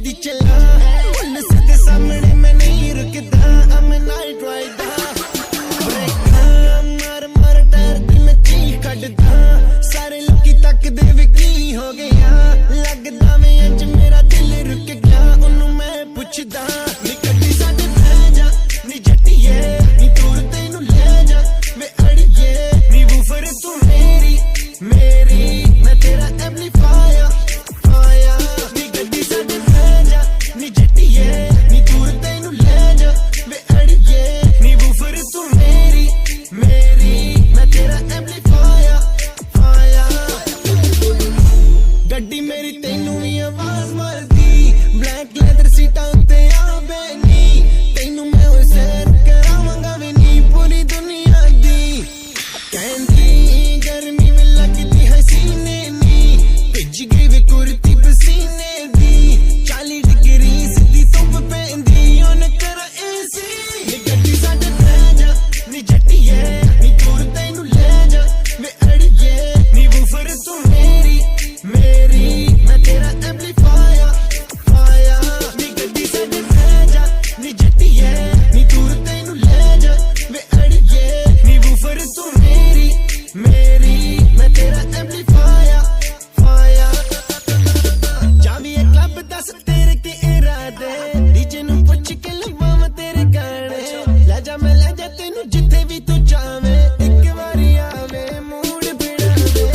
दी चला पुलिस के सामने मैं नहीं रुकदा I'm a night rider मार मार टायर ते मैं चीख कटदा सारे लोकी तकदे वे की हो गया लगदा मैं अज मेरा दिल रुक गया ओनू मैं पुछदा नी कड्डी साडे बह जा नी जट्टीए नी दूर तैनू ले जा मैं अड़िए नी वूफर तू मेरी मैं तेरा एम्पलीफायर नी गड्डी साडे बह जा नी जट्टीए नी दूर तैनू ले जा मैं अड़िए नी वूफर तू मेरी मैं तेरा एम्पलीफायर गड्डी मेरी तैनू भी आवाज मारदी ब्लैक लेदर सीटां उत्ते आ बैनी तैनू मैं होए सैर करावांगा वे नी पूरी दुनिया दी कहंदी गर्मी में लगदी हसीने नी भिज गई वे कुर्ती पसीने दी 40 डिग्री सीधी धुप पैंदी ओने कर एसी नी गड्डी साडे बह जा नी जट्टीए नी दूर तैनू ले जा वे अड़िए नी वूफर तू मेरी मैं तेरा एम्पलीफायर नी गड्डी साडे बह जा नी जट्टीए नी दूर तैनू ले जा वे अड़िए नी वूफर तू मेरी मैं तेरा एम्पलीफायर जावी ए क्लब दस तेरे के इरादे डीजे नू पुछ के लवावां तेरे गाने ले जा मैं ले जा तैनू जिथे भी तू जावे एक वारी आवे मूड बिड़ा दे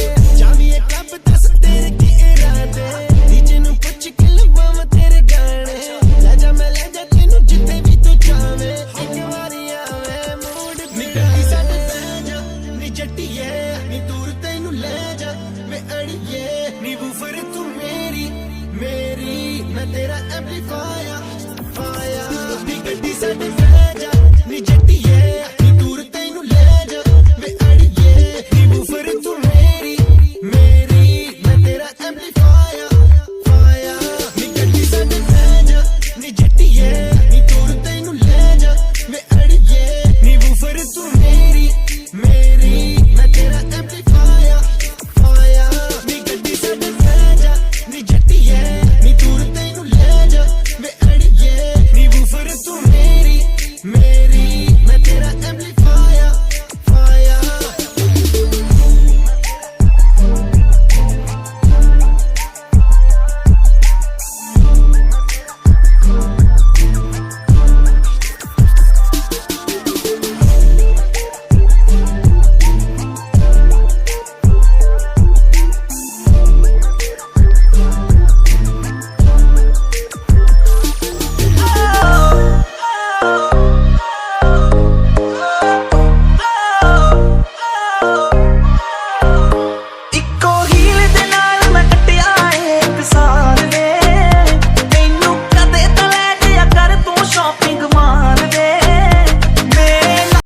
जावी ए क्लब दस तेरे के इरादे डीजे नू पुछ के लवावां तेरे गाने ले जा मैं ले जा तैनू जिथे भी तू जावे एक वारी आवे मूड बिड़ा दे साडे बह जा नी जट्टीए नी दूर तैनू ले जा मैं अड़िए नी वूफर तू मेरी मैं तेरा एम्पलीफायर नी गड्डी साडे